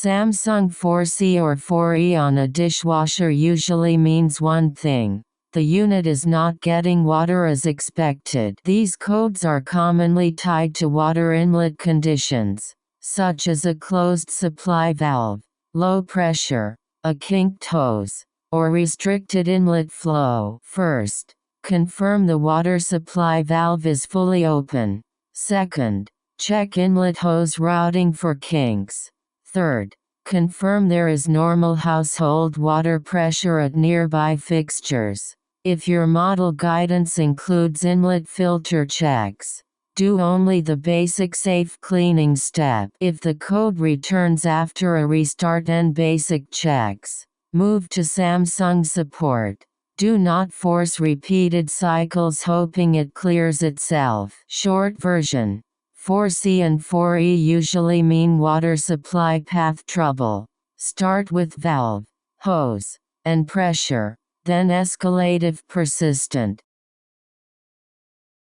Samsung 4C or 4E on a dishwasher usually means one thing: the unit is not getting water as expected. These codes are commonly tied to water inlet conditions, such as a closed supply valve, low pressure, a kinked hose, or restricted inlet flow. First, confirm the water supply valve is fully open. Second, check inlet hose routing for kinks. Third, confirm there is normal household water pressure at nearby fixtures. If your model guidance includes inlet filter checks, do only the basic safe cleaning step. If the code returns after a restart and basic checks, move to Samsung support. Do not force repeated cycles hoping it clears itself. Short version: 4C and 4E usually mean water supply path trouble. Start with valve, hose, and pressure, then escalate if persistent.